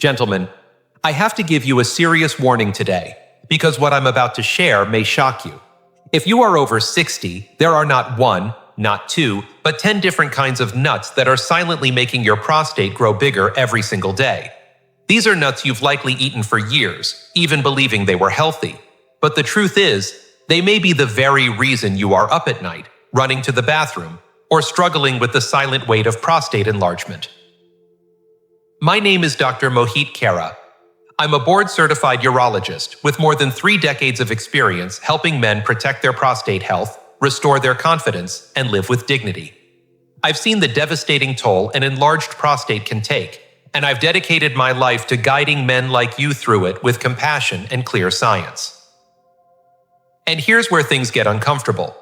Gentlemen, I have to give you a serious warning today, because what I'm about to share may shock you. If you are over 60, there are not one, not two, but 10 different kinds of nuts that are silently making your prostate grow bigger every single day. These are nuts you've likely eaten for years, even believing they were healthy. But the truth is, they may be the very reason you are up at night, running to the bathroom, or struggling with the silent weight of prostate enlargement. My name is Dr. Mohit Kara. I'm a board-certified urologist with more than 3 decades of experience helping men protect their prostate health, restore their confidence, and live with dignity. I've seen the devastating toll an enlarged prostate can take, and I've dedicated my life to guiding men like you through it with compassion and clear science. And here's where things get uncomfortable.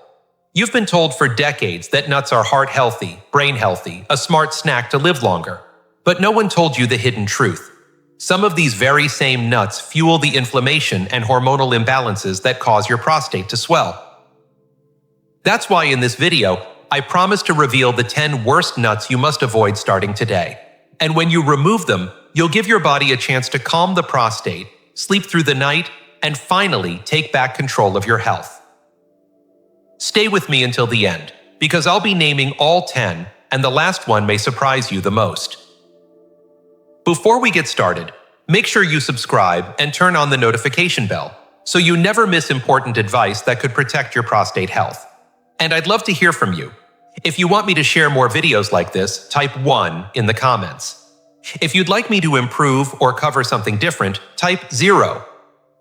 You've been told for decades that nuts are heart healthy, brain healthy, a smart snack to live longer. But no one told you the hidden truth. Some of these very same nuts fuel the inflammation and hormonal imbalances that cause your prostate to swell. That's why in this video, I promise to reveal the 10 worst nuts you must avoid starting today. And when you remove them, you'll give your body a chance to calm the prostate, sleep through the night, and finally take back control of your health. Stay with me until the end, because I'll be naming all 10, and the last one may surprise you the most. Before we get started, make sure you subscribe and turn on the notification bell so you never miss important advice that could protect your prostate health. And I'd love to hear from you. If you want me to share more videos like this, type 1 in the comments. If you'd like me to improve or cover something different, type 0.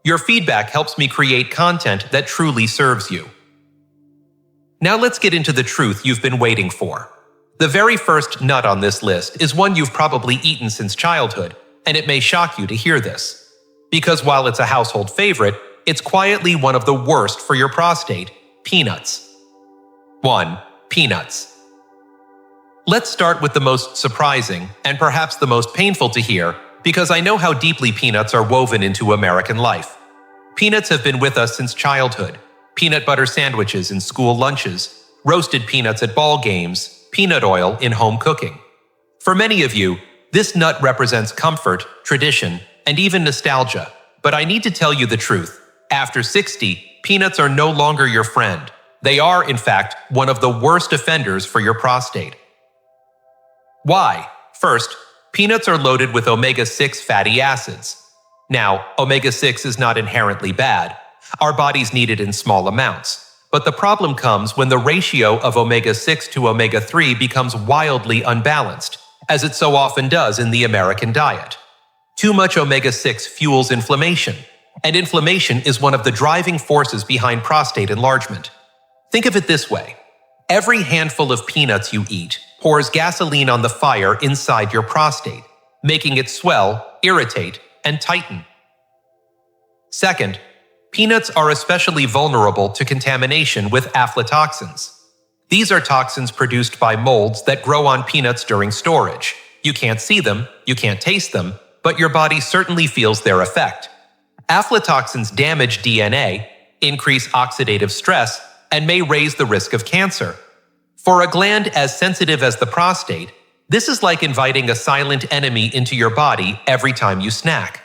Your feedback helps me create content that truly serves you. Now let's get into the truth you've been waiting for. The very first nut on this list is one you've probably eaten since childhood, and it may shock you to hear this. Because while it's a household favorite, it's quietly one of the worst for your prostate: peanuts. 1. Peanuts. Let's start with the most surprising, and perhaps the most painful to hear, because I know how deeply peanuts are woven into American life. Peanuts have been with us since childhood. Peanut butter sandwiches in school lunches, roasted peanuts at ball games, peanut oil in home cooking. For many of you, this nut represents comfort, tradition, and even nostalgia. But I need to tell you the truth. After 60, peanuts are no longer your friend. They are, in fact, one of the worst offenders for your prostate. Why? First, peanuts are loaded with omega-6 fatty acids. Now, omega-6 is not inherently bad. Our bodies need it in small amounts. But the problem comes when the ratio of omega-6 to omega-3 becomes wildly unbalanced, as it so often does in the American diet. Too much omega-6 fuels inflammation, and inflammation is one of the driving forces behind prostate enlargement. Think of it this way. Every handful of peanuts you eat pours gasoline on the fire inside your prostate, making it swell, irritate, and tighten. Second, peanuts are especially vulnerable to contamination with aflatoxins. These are toxins produced by molds that grow on peanuts during storage. You can't see them, you can't taste them, but your body certainly feels their effect. Aflatoxins damage DNA, increase oxidative stress, and may raise the risk of cancer. For a gland as sensitive as the prostate, this is like inviting a silent enemy into your body every time you snack.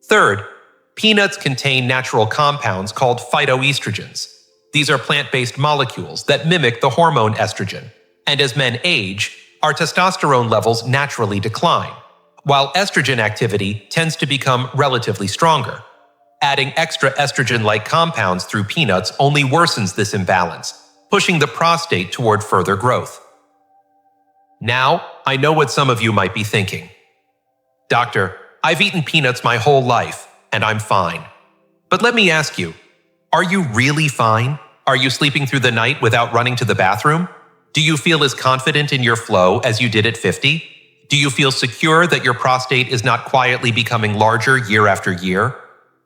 Third, peanuts contain natural compounds called phytoestrogens. These are plant-based molecules that mimic the hormone estrogen. And as men age, our testosterone levels naturally decline, while estrogen activity tends to become relatively stronger. Adding extra estrogen-like compounds through peanuts only worsens this imbalance, pushing the prostate toward further growth. Now, I know what some of you might be thinking. Doctor, I've eaten peanuts my whole life, and I'm fine. But let me ask you, are you really fine? Are you sleeping through the night without running to the bathroom? Do you feel as confident in your flow as you did at 50? Do you feel secure that your prostate is not quietly becoming larger year after year?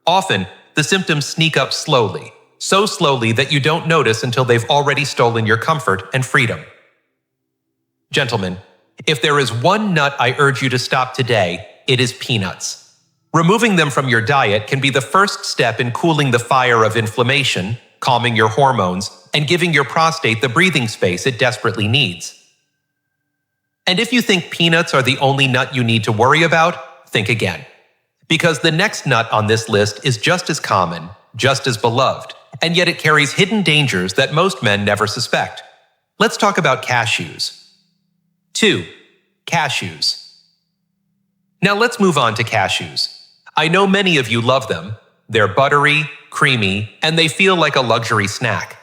Often, the symptoms sneak up slowly, so slowly that you don't notice until they've already stolen your comfort and freedom. Gentlemen, if there is one nut I urge you to stop today, it is peanuts. Removing them from your diet can be the first step in cooling the fire of inflammation, calming your hormones, and giving your prostate the breathing space it desperately needs. And if you think peanuts are the only nut you need to worry about, think again. Because the next nut on this list is just as common, just as beloved, and yet it carries hidden dangers that most men never suspect. Let's talk about cashews. 2. Cashews. Now let's move on to cashews. I know many of you love them. They're buttery, creamy, and they feel like a luxury snack.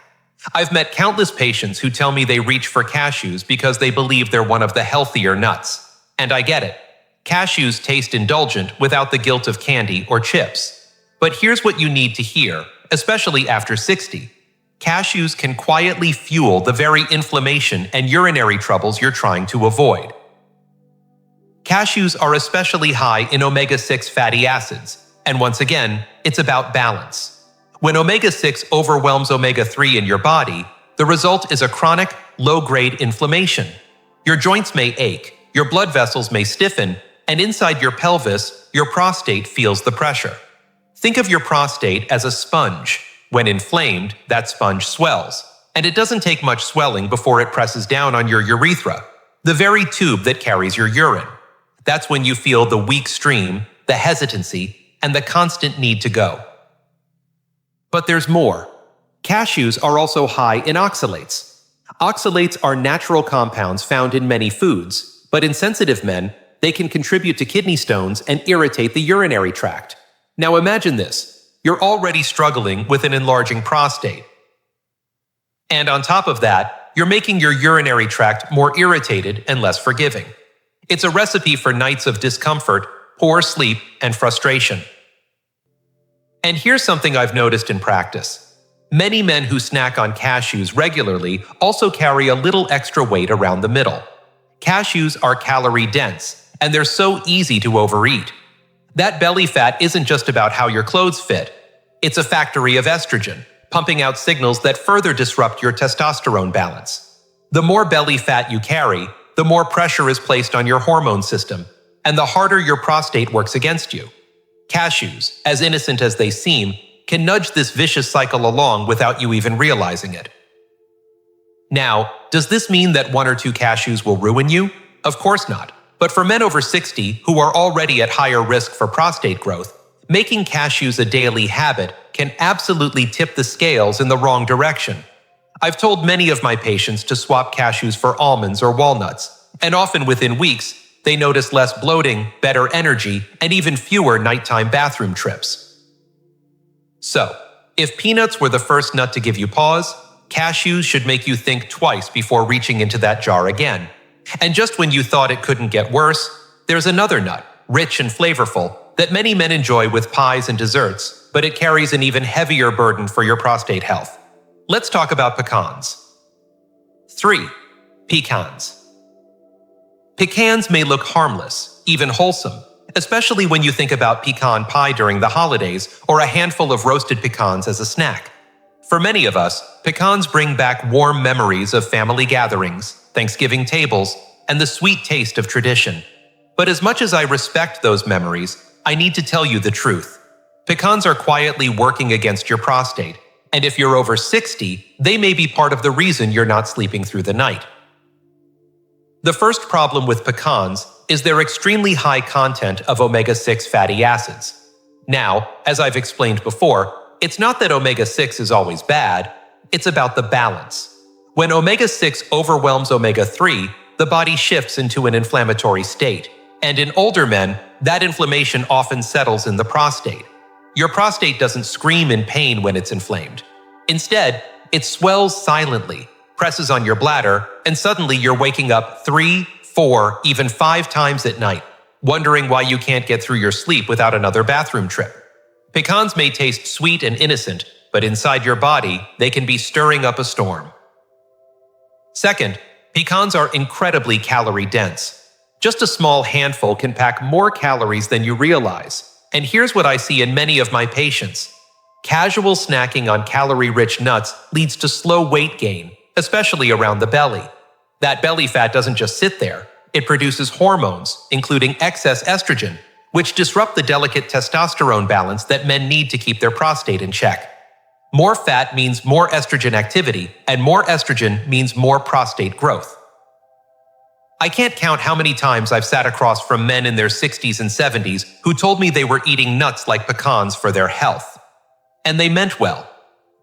I've met countless patients who tell me they reach for cashews because they believe they're one of the healthier nuts. And I get it. Cashews taste indulgent without the guilt of candy or chips. But here's what you need to hear, especially after 60. Cashews can quietly fuel the very inflammation and urinary troubles you're trying to avoid. Cashews are especially high in omega-6 fatty acids, and once again, it's about balance. When omega-6 overwhelms omega-3 in your body, the result is a chronic, low-grade inflammation. Your joints may ache, your blood vessels may stiffen, and inside your pelvis, your prostate feels the pressure. Think of your prostate as a sponge. When inflamed, that sponge swells, and it doesn't take much swelling before it presses down on your urethra, the very tube that carries your urine. That's when you feel the weak stream, the hesitancy, and the constant need to go. But there's more. Cashews are also high in oxalates. Oxalates are natural compounds found in many foods, but in sensitive men, they can contribute to kidney stones and irritate the urinary tract. Now imagine this. You're already struggling with an enlarging prostate. And on top of that, you're making your urinary tract more irritated and less forgiving. It's a recipe for nights of discomfort, poor sleep, and frustration. And here's something I've noticed in practice. Many men who snack on cashews regularly also carry a little extra weight around the middle. Cashews are calorie-dense, and they're so easy to overeat. That belly fat isn't just about how your clothes fit. It's a factory of estrogen, pumping out signals that further disrupt your testosterone balance. The more belly fat you carry, the more pressure is placed on your hormone system, and the harder your prostate works against you. Cashews, as innocent as they seem, can nudge this vicious cycle along without you even realizing it. Now, does this mean that 1 or 2 cashews will ruin you? Of course not. But for men over 60 who are already at higher risk for prostate growth, making cashews a daily habit can absolutely tip the scales in the wrong direction. I've told many of my patients to swap cashews for almonds or walnuts, and often within weeks, they notice less bloating, better energy, and even fewer nighttime bathroom trips. So, if peanuts were the first nut to give you pause, cashews should make you think twice before reaching into that jar again. And just when you thought it couldn't get worse, there's another nut, rich and flavorful, that many men enjoy with pies and desserts, but it carries an even heavier burden for your prostate health. Let's talk about pecans. 3. Pecans. Pecans may look harmless, even wholesome, especially when you think about pecan pie during the holidays or a handful of roasted pecans as a snack. For many of us, pecans bring back warm memories of family gatherings, Thanksgiving tables, and the sweet taste of tradition. But as much as I respect those memories, I need to tell you the truth. Pecans are quietly working against your prostate, and if you're over 60, they may be part of the reason you're not sleeping through the night. The first problem with pecans is their extremely high content of omega-6 fatty acids. Now, as I've explained before, it's not that omega-6 is always bad, it's about the balance. When omega-6 overwhelms omega-3, the body shifts into an inflammatory state. And in older men, that inflammation often settles in the prostate. Your prostate doesn't scream in pain when it's inflamed. Instead, it swells silently, presses on your bladder, and suddenly you're waking up 3, 4, even 5 times at night, wondering why you can't get through your sleep without another bathroom trip. Pecans may taste sweet and innocent, but inside your body, they can be stirring up a storm. Second, pecans are incredibly calorie-dense. Just a small handful can pack more calories than you realize. And here's what I see in many of my patients. Casual snacking on calorie-rich nuts leads to slow weight gain, especially around the belly. That belly fat doesn't just sit there. It produces hormones, including excess estrogen, which disrupt the delicate testosterone balance that men need to keep their prostate in check. More fat means more estrogen activity, and more estrogen means more prostate growth. I can't count how many times I've sat across from men in their 60s and 70s who told me they were eating nuts like pecans for their health. And they meant well.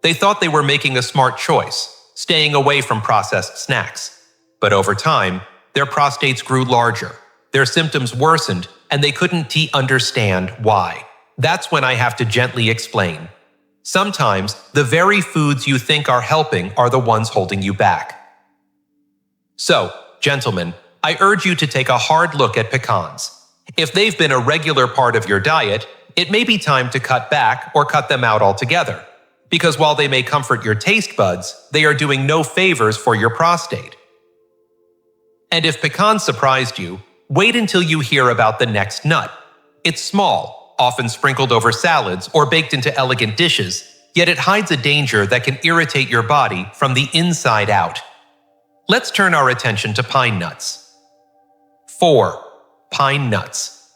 They thought they were making a smart choice, staying away from processed snacks. But over time, their prostates grew larger, their symptoms worsened, and they couldn't understand why. That's when I have to gently explain. Sometimes, the very foods you think are helping are the ones holding you back. So, gentlemen, I urge you to take a hard look at pecans. If they've been a regular part of your diet, it may be time to cut back or cut them out altogether. Because while they may comfort your taste buds, they are doing no favors for your prostate. And if pecans surprised you, wait until you hear about the next nut. It's small, often sprinkled over salads or baked into elegant dishes, yet it hides a danger that can irritate your body from the inside out. Let's turn our attention to pine nuts. 4. Pine nuts.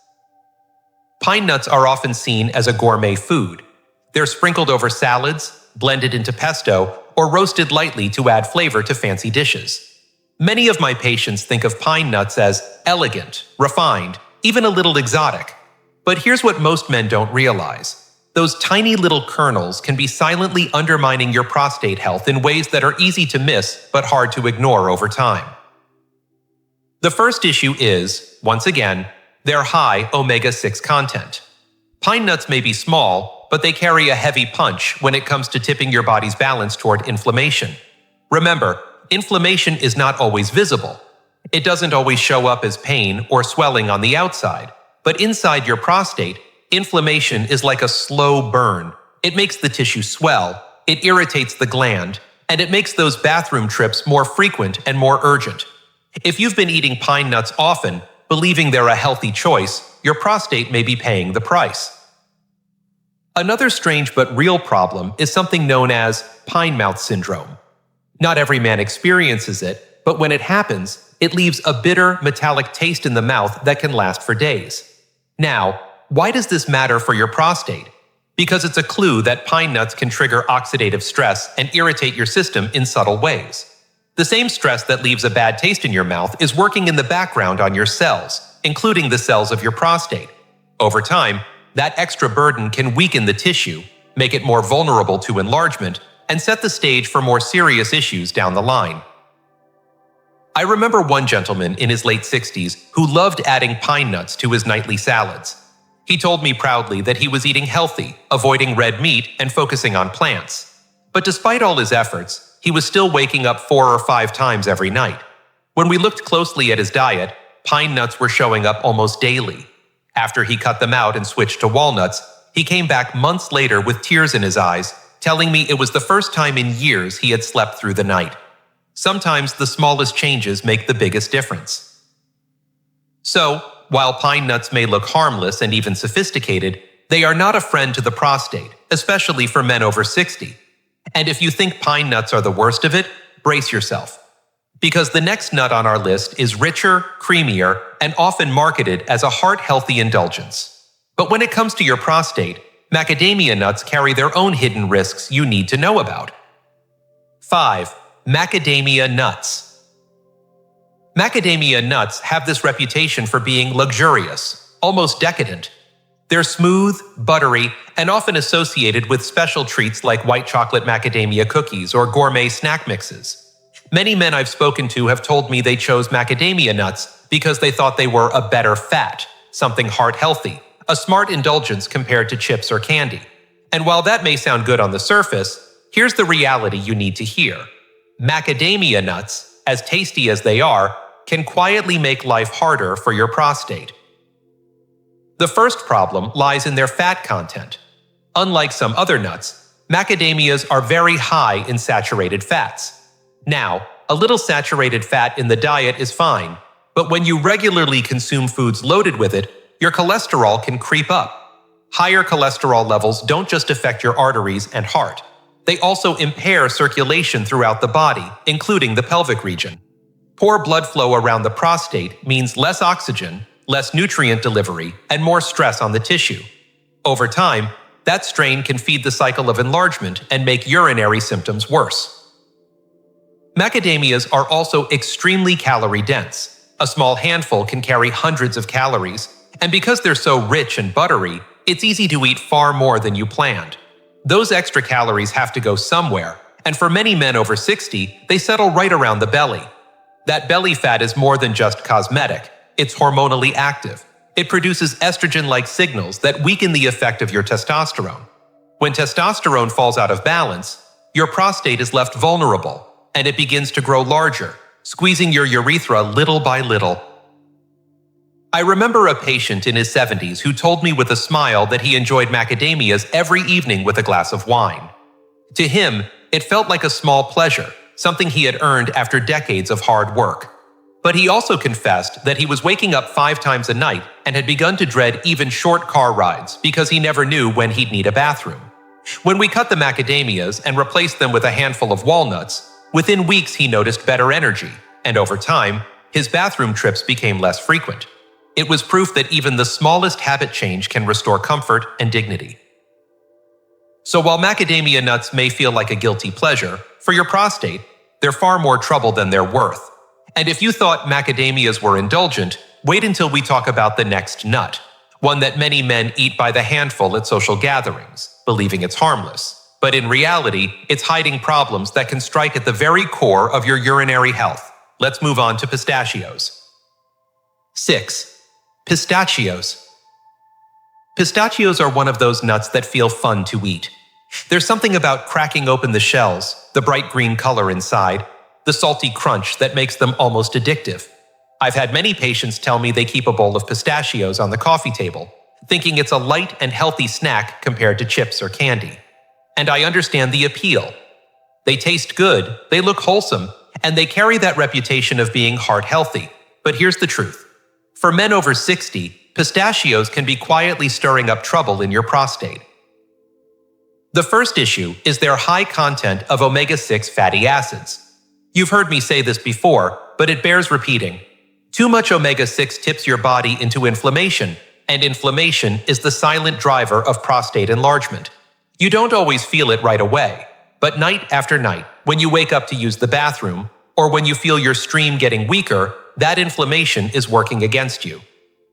Pine nuts are often seen as a gourmet food. They're sprinkled over salads, blended into pesto, or roasted lightly to add flavor to fancy dishes. Many of my patients think of pine nuts as elegant, refined, even a little exotic. But here's what most men don't realize. Those tiny little kernels can be silently undermining your prostate health in ways that are easy to miss but hard to ignore over time. The first issue is, once again, their high omega-6 content. Pine nuts may be small, but they carry a heavy punch when it comes to tipping your body's balance toward inflammation. Remember, inflammation is not always visible. It doesn't always show up as pain or swelling on the outside, but inside your prostate, inflammation is like a slow burn. It makes the tissue swell, it irritates the gland, and it makes those bathroom trips more frequent and more urgent. If you've been eating pine nuts often, believing they're a healthy choice, your prostate may be paying the price. Another strange but real problem is something known as pine mouth syndrome. Not every man experiences it, but when it happens, it leaves a bitter, metallic taste in the mouth that can last for days. Now, why does this matter for your prostate? Because it's a clue that pine nuts can trigger oxidative stress and irritate your system in subtle ways. The same stress that leaves a bad taste in your mouth is working in the background on your cells, including the cells of your prostate. Over time, that extra burden can weaken the tissue, make it more vulnerable to enlargement, and set the stage for more serious issues down the line. I remember one gentleman in his late 60s who loved adding pine nuts to his nightly salads. He told me proudly that he was eating healthy, avoiding red meat, and focusing on plants. But despite all his efforts, he was still waking up 4 or 5 times every night. When we looked closely at his diet, pine nuts were showing up almost daily. After he cut them out and switched to walnuts, he came back months later with tears in his eyes, telling me it was the first time in years he had slept through the night. Sometimes the smallest changes make the biggest difference. So, while pine nuts may look harmless and even sophisticated, they are not a friend to the prostate, especially for men over 60. And if you think pine nuts are the worst of it, brace yourself. Because the next nut on our list is richer, creamier, and often marketed as a heart-healthy indulgence. But when it comes to your prostate, macadamia nuts carry their own hidden risks you need to know about. 5. Macadamia nuts. Macadamia nuts have this reputation for being luxurious, almost decadent. They're smooth, buttery, and often associated with special treats like white chocolate macadamia cookies or gourmet snack mixes. Many men I've spoken to have told me they chose macadamia nuts because they thought they were a better fat, something heart-healthy, a smart indulgence compared to chips or candy. And while that may sound good on the surface, here's the reality you need to hear. Macadamia nuts, as tasty as they are, can quietly make life harder for your prostate. The first problem lies in their fat content. Unlike some other nuts, macadamias are very high in saturated fats. Now, a little saturated fat in the diet is fine, but when you regularly consume foods loaded with it, your cholesterol can creep up. Higher cholesterol levels don't just affect your arteries and heart. They also impair circulation throughout the body, including the pelvic region. Poor blood flow around the prostate means less oxygen, less nutrient delivery, and more stress on the tissue. Over time, that strain can feed the cycle of enlargement and make urinary symptoms worse. Macadamias are also extremely calorie-dense. A small handful can carry hundreds of calories, and because they're so rich and buttery, it's easy to eat far more than you planned. Those extra calories have to go somewhere, and for many men over 60, they settle right around the belly. That belly fat is more than just cosmetic. It's hormonally active. It produces estrogen-like signals that weaken the effect of your testosterone. When testosterone falls out of balance, your prostate is left vulnerable, and it begins to grow larger, squeezing your urethra little by little. I remember a patient in his 70s who told me with a smile that he enjoyed macadamias every evening with a glass of wine. To him, it felt like a small pleasure, something he had earned after decades of hard work. But he also confessed that he was waking up 5 times a night and had begun to dread even short car rides because he never knew when he'd need a bathroom. When we cut the macadamias and replaced them with a handful of walnuts, within weeks he noticed better energy, and over time, his bathroom trips became less frequent. It was proof that even the smallest habit change can restore comfort and dignity. So while macadamia nuts may feel like a guilty pleasure, for your prostate, they're far more trouble than they're worth. And if you thought macadamias were indulgent, wait until we talk about the next nut, one that many men eat by the handful at social gatherings, believing it's harmless. But in reality, it's hiding problems that can strike at the very core of your urinary health. Let's move on to pistachios. 6. Pistachios. Pistachios are one of those nuts that feel fun to eat. There's something about cracking open the shells, the bright green color inside, the salty crunch that makes them almost addictive. I've had many patients tell me they keep a bowl of pistachios on the coffee table, thinking it's a light and healthy snack compared to chips or candy. And I understand the appeal. They taste good, they look wholesome, and they carry that reputation of being heart healthy. But here's the truth. For men over 60, pistachios can be quietly stirring up trouble in your prostate. The first issue is their high content of omega-6 fatty acids. You've heard me say this before, but it bears repeating. Too much omega-6 tips your body into inflammation, and inflammation is the silent driver of prostate enlargement. You don't always feel it right away, but night after night, when you wake up to use the bathroom, or when you feel your stream getting weaker, that inflammation is working against you.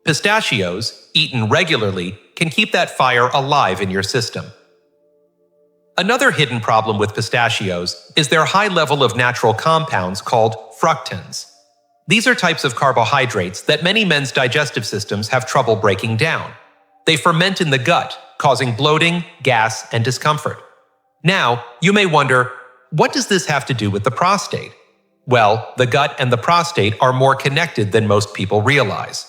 Pistachios, eaten regularly, can keep that fire alive in your system. Another hidden problem with pistachios is their high level of natural compounds called fructans. These are types of carbohydrates that many men's digestive systems have trouble breaking down. They ferment in the gut, causing bloating, gas, and discomfort. Now, you may wonder, what does this have to do with the prostate? Well, the gut and the prostate are more connected than most people realize.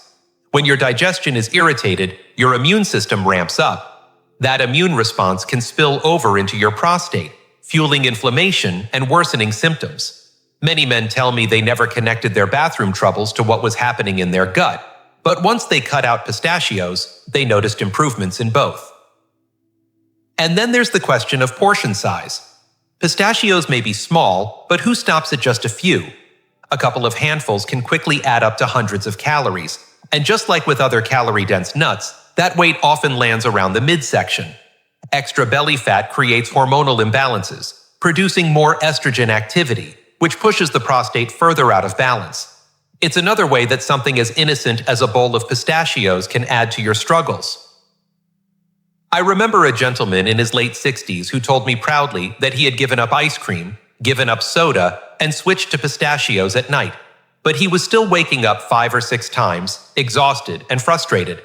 When your digestion is irritated, your immune system ramps up. That immune response can spill over into your prostate, fueling inflammation and worsening symptoms. Many men tell me they never connected their bathroom troubles to what was happening in their gut, but once they cut out pistachios, they noticed improvements in both. And then there's the question of portion size. Pistachios may be small, but who stops at just a few? A couple of handfuls can quickly add up to hundreds of calories, and just like with other calorie-dense nuts, that weight often lands around the midsection. Extra belly fat creates hormonal imbalances, producing more estrogen activity, which pushes the prostate further out of balance. It's another way that something as innocent as a bowl of pistachios can add to your struggles. I remember a gentleman in his late 60s who told me proudly that he had given up ice cream, given up soda, and switched to pistachios at night. But he was still waking up 5 or 6 times, exhausted and frustrated.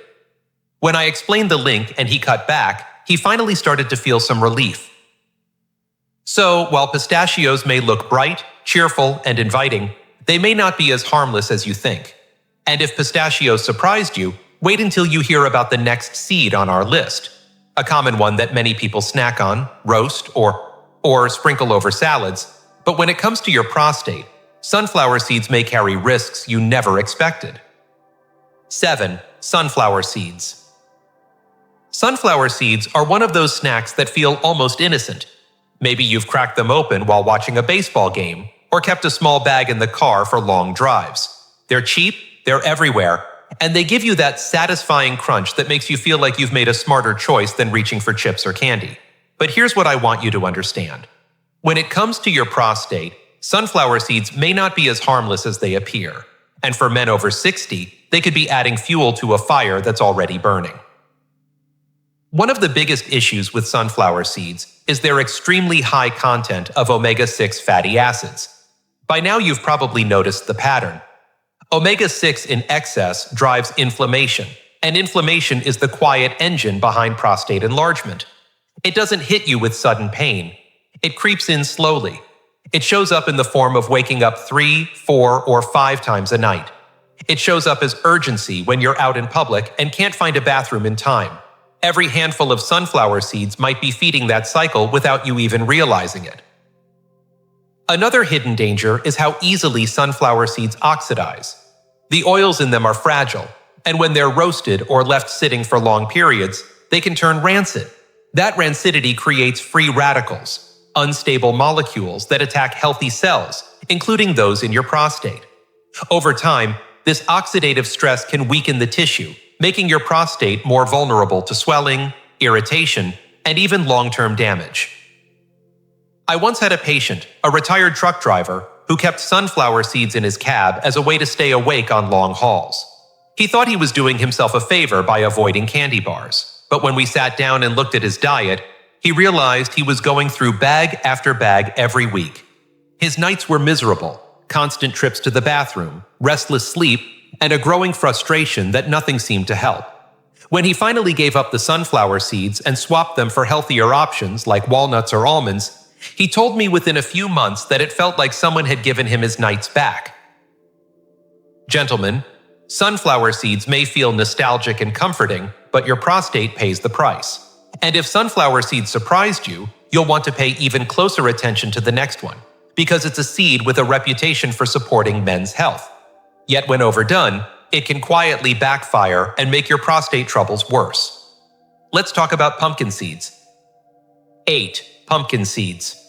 When I explained the link and he cut back, he finally started to feel some relief. So, while pistachios may look bright, cheerful, and inviting, they may not be as harmless as you think. And if pistachios surprised you, wait until you hear about the next seed on our list. A common one that many people snack on, roast, or sprinkle over salads. But when it comes to your prostate, sunflower seeds may carry risks you never expected. 7. Sunflower seeds. Sunflower seeds are one of those snacks that feel almost innocent. Maybe you've cracked them open while watching a baseball game, or kept a small bag in the car for long drives. They're cheap, they're everywhere, and they give you that satisfying crunch that makes you feel like you've made a smarter choice than reaching for chips or candy. But here's what I want you to understand. When it comes to your prostate, sunflower seeds may not be as harmless as they appear. And for men over 60, they could be adding fuel to a fire that's already burning. One of the biggest issues with sunflower seeds is their extremely high content of omega-6 fatty acids. By now you've probably noticed the pattern. Omega-6 in excess drives inflammation, and inflammation is the quiet engine behind prostate enlargement. It doesn't hit you with sudden pain. It creeps in slowly. It shows up in the form of waking up 3, 4, or 5 times a night. It shows up as urgency when you're out in public and can't find a bathroom in time. Every handful of sunflower seeds might be feeding that cycle without you even realizing it. Another hidden danger is how easily sunflower seeds oxidize. The oils in them are fragile, and when they're roasted or left sitting for long periods, they can turn rancid. That rancidity creates free radicals, unstable molecules that attack healthy cells, including those in your prostate. Over time, this oxidative stress can weaken the tissue, making your prostate more vulnerable to swelling, irritation, and even long-term damage. I once had a patient, a retired truck driver, who kept sunflower seeds in his cab as a way to stay awake on long hauls. He thought he was doing himself a favor by avoiding candy bars, but when we sat down and looked at his diet, he realized he was going through bag after bag every week. His nights were miserable, constant trips to the bathroom, restless sleep, and a growing frustration that nothing seemed to help. When he finally gave up the sunflower seeds and swapped them for healthier options like walnuts or almonds, he told me within a few months that it felt like someone had given him his nights back. Gentlemen, sunflower seeds may feel nostalgic and comforting, but your prostate pays the price. And if sunflower seeds surprised you, you'll want to pay even closer attention to the next one, because it's a seed with a reputation for supporting men's health. Yet when overdone, it can quietly backfire and make your prostate troubles worse. Let's talk about pumpkin seeds. 8. Pumpkin seeds.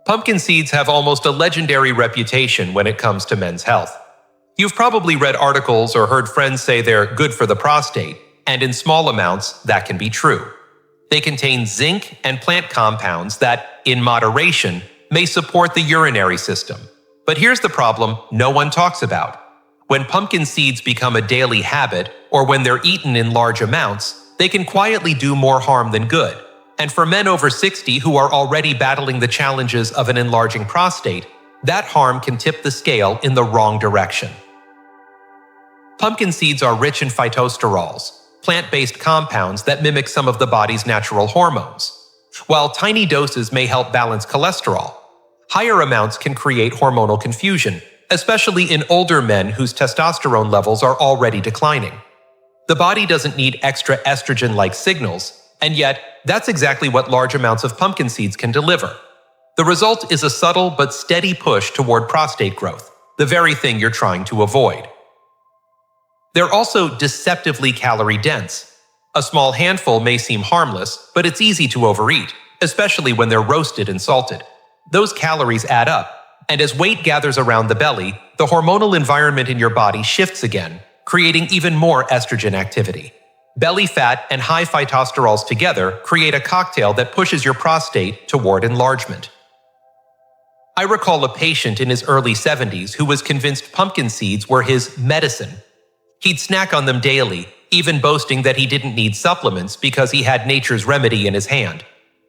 Pumpkin seeds have almost a legendary reputation when it comes to men's health. You've probably read articles or heard friends say they're good for the prostate, and in small amounts, that can be true. They contain zinc and plant compounds that, in moderation, may support the urinary system. But here's the problem no one talks about. When pumpkin seeds become a daily habit, or when they're eaten in large amounts, they can quietly do more harm than good. And for men over 60 who are already battling the challenges of an enlarging prostate, that harm can tip the scale in the wrong direction. Pumpkin seeds are rich in phytosterols, plant-based compounds that mimic some of the body's natural hormones. While tiny doses may help balance cholesterol, higher amounts can create hormonal confusion, especially in older men whose testosterone levels are already declining. The body doesn't need extra estrogen-like signals, and yet, that's exactly what large amounts of pumpkin seeds can deliver. The result is a subtle but steady push toward prostate growth, the very thing you're trying to avoid. They're also deceptively calorie-dense. A small handful may seem harmless, but it's easy to overeat, especially when they're roasted and salted. Those calories add up, and as weight gathers around the belly, the hormonal environment in your body shifts again, creating even more estrogen activity. Belly fat and high phytosterols together create a cocktail that pushes your prostate toward enlargement. I recall a patient in his early 70s who was convinced pumpkin seeds were his medicine. He'd snack on them daily, even boasting that he didn't need supplements because he had nature's remedy in his hand.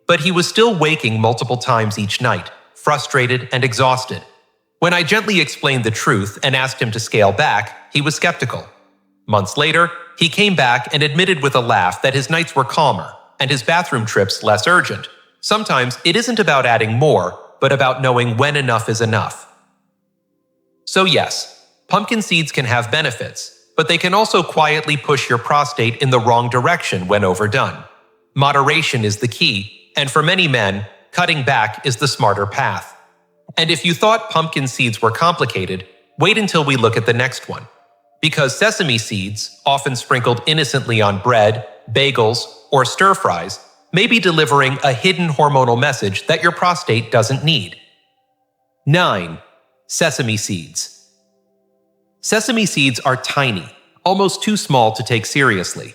But he was still waking multiple times each night, frustrated and exhausted. When I gently explained the truth and asked him to scale back, he was skeptical. Months later, he came back and admitted with a laugh that his nights were calmer and his bathroom trips less urgent. Sometimes it isn't about adding more, but about knowing when enough is enough. So yes, pumpkin seeds can have benefits, but they can also quietly push your prostate in the wrong direction when overdone. Moderation is the key, and for many men, cutting back is the smarter path. And if you thought pumpkin seeds were complicated, wait until we look at the next one. Because sesame seeds, often sprinkled innocently on bread, bagels, or stir-fries, may be delivering a hidden hormonal message that your prostate doesn't need. 9. Sesame seeds. Sesame seeds are tiny, almost too small to take seriously.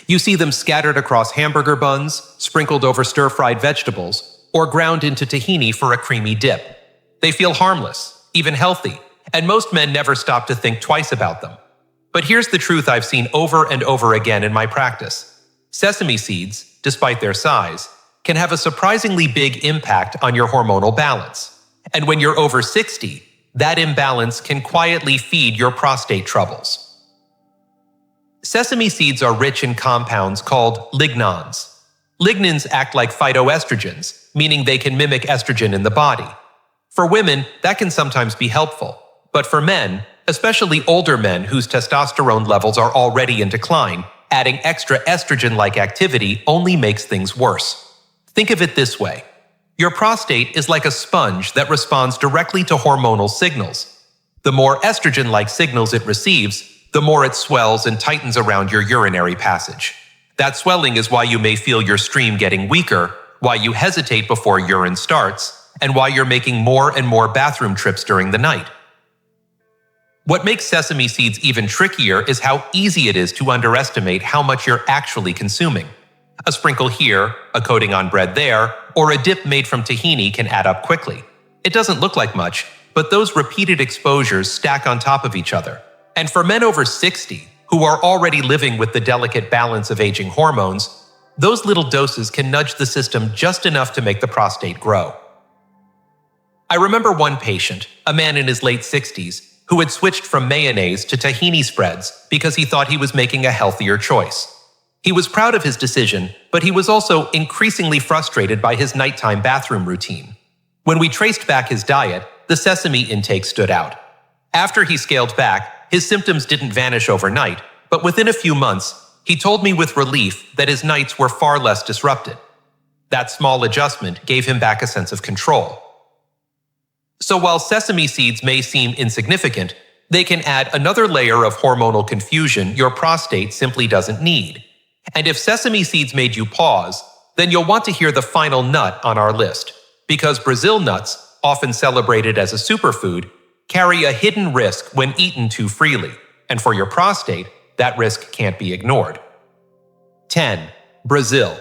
You see them scattered across hamburger buns, sprinkled over stir-fried vegetables, or ground into tahini for a creamy dip. They feel harmless, even healthy, And most men never stop to think twice about them. But here's the truth I've seen over and over again in my practice. Sesame seeds, despite their size, can have a surprisingly big impact on your hormonal balance. And when you're over 60, that imbalance can quietly feed your prostate troubles. Sesame seeds are rich in compounds called lignans. Lignans act like phytoestrogens, meaning they can mimic estrogen in the body. For women, that can sometimes be helpful. But for men, especially older men whose testosterone levels are already in decline, adding extra estrogen-like activity only makes things worse. Think of it this way. Your prostate is like a sponge that responds directly to hormonal signals. The more estrogen-like signals it receives, the more it swells and tightens around your urinary passage. That swelling is why you may feel your stream getting weaker, why you hesitate before urine starts, and why you're making more and more bathroom trips during the night. What makes sesame seeds even trickier is how easy it is to underestimate how much you're actually consuming. A sprinkle here, a coating on bread there, or a dip made from tahini can add up quickly. It doesn't look like much, but those repeated exposures stack on top of each other. And for men over 60, who are already living with the delicate balance of aging hormones, those little doses can nudge the system just enough to make the prostate grow. I remember one patient, a man in his late 60s, who had switched from mayonnaise to tahini spreads because he thought he was making a healthier choice. He was proud of his decision, but he was also increasingly frustrated by his nighttime bathroom routine. When we traced back his diet, the sesame intake stood out. After he scaled back, his symptoms didn't vanish overnight, but within a few months, he told me with relief that his nights were far less disrupted. That small adjustment gave him back a sense of control. So while sesame seeds may seem insignificant, they can add another layer of hormonal confusion your prostate simply doesn't need. And if sesame seeds made you pause, then you'll want to hear the final nut on our list, because Brazil nuts, often celebrated as a superfood, carry a hidden risk when eaten too freely, and for your prostate, that risk can't be ignored. 10. Brazil.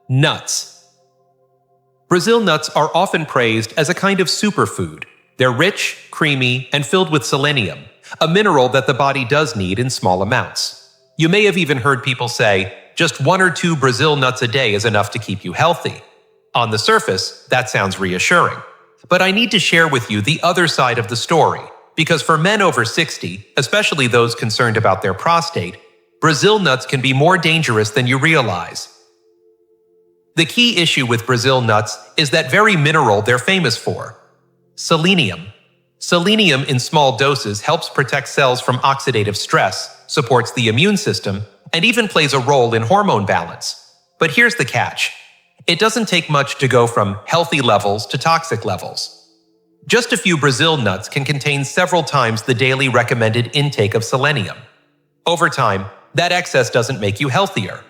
Nuts. Brazil nuts are often praised as a kind of superfood. They're rich, creamy, and filled with selenium, a mineral that the body does need in small amounts. You may have even heard people say, just 1 or 2 Brazil nuts a day is enough to keep you healthy. On the surface, that sounds reassuring. But I need to share with you the other side of the story, because for men over 60, especially those concerned about their prostate, Brazil nuts can be more dangerous than you realize. The key issue with Brazil nuts is that very mineral they're famous for: selenium. Selenium in small doses helps protect cells from oxidative stress, supports the immune system, and even plays a role in hormone balance. But here's the catch. It doesn't take much to go from healthy levels to toxic levels. Just a few Brazil nuts can contain several times the daily recommended intake of selenium. Over time, that excess doesn't make you healthier.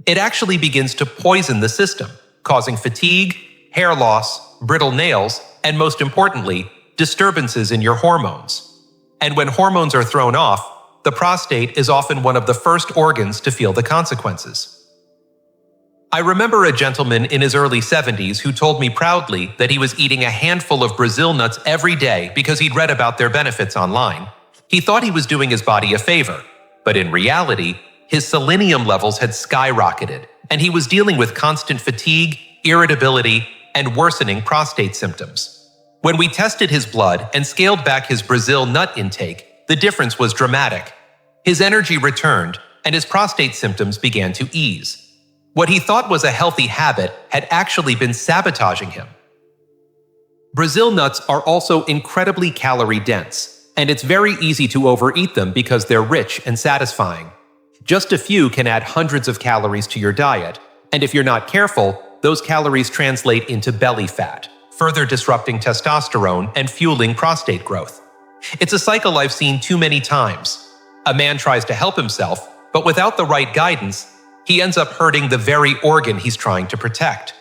It actually begins to poison the system, causing fatigue, hair loss, brittle nails, and most importantly, disturbances in your hormones. And when hormones are thrown off, the prostate is often one of the first organs to feel the consequences. I remember a gentleman in his early 70s who told me proudly that he was eating a handful of Brazil nuts every day because he'd read about their benefits online. He thought he was doing his body a favor, but in reality, his selenium levels had skyrocketed, and he was dealing with constant fatigue, irritability, and worsening prostate symptoms. When we tested his blood and scaled back his Brazil nut intake, the difference was dramatic. His energy returned, and his prostate symptoms began to ease. What he thought was a healthy habit had actually been sabotaging him. Brazil nuts are also incredibly calorie-dense, and it's very easy to overeat them because they're rich and satisfying. Just a few can add hundreds of calories to your diet, and if you're not careful, those calories translate into belly fat, further disrupting testosterone and fueling prostate growth. It's a cycle I've seen too many times. A man tries to help himself, but without the right guidance, he ends up hurting the very organ he's trying to protect.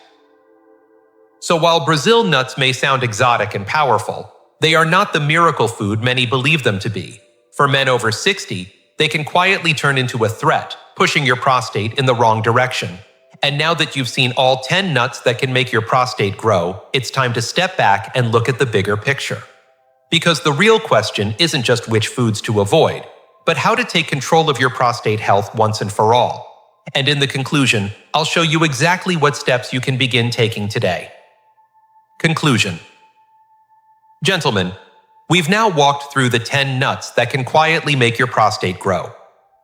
So while Brazil nuts may sound exotic and powerful, they are not the miracle food many believe them to be. For men over 60, they can quietly turn into a threat, pushing your prostate in the wrong direction. And now that you've seen all 10 nuts that can make your prostate grow, it's time to step back and look at the bigger picture. Because the real question isn't just which foods to avoid, but how to take control of your prostate health once and for all. And in the conclusion, I'll show you exactly what steps you can begin taking today. Conclusion. Gentlemen, we've now walked through the 10 nuts that can quietly make your prostate grow.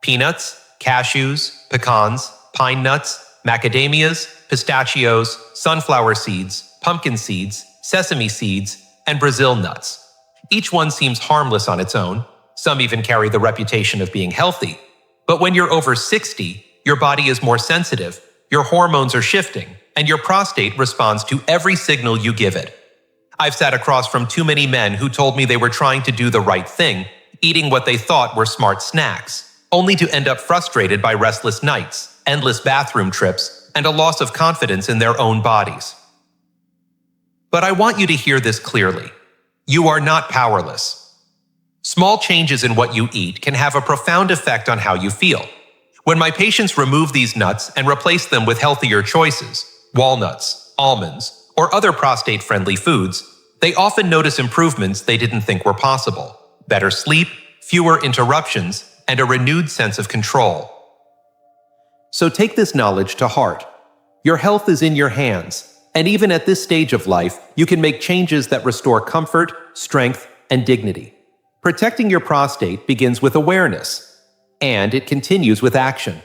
Peanuts, cashews, pecans, pine nuts, macadamias, pistachios, sunflower seeds, pumpkin seeds, sesame seeds, and Brazil nuts. Each one seems harmless on its own. Some even carry the reputation of being healthy. But when you're over 60, your body is more sensitive, your hormones are shifting, and your prostate responds to every signal you give it. I've sat across from too many men who told me they were trying to do the right thing, eating what they thought were smart snacks, only to end up frustrated by restless nights, endless bathroom trips, and a loss of confidence in their own bodies. But I want you to hear this clearly. You are not powerless. Small changes in what you eat can have a profound effect on how you feel. When my patients remove these nuts and replace them with healthier choices, walnuts, almonds, or other prostate-friendly foods, they often notice improvements they didn't think were possible. Better sleep, fewer interruptions, and a renewed sense of control. So take this knowledge to heart. Your health is in your hands, and even at this stage of life, you can make changes that restore comfort, strength, and dignity. Protecting your prostate begins with awareness, and it continues with action.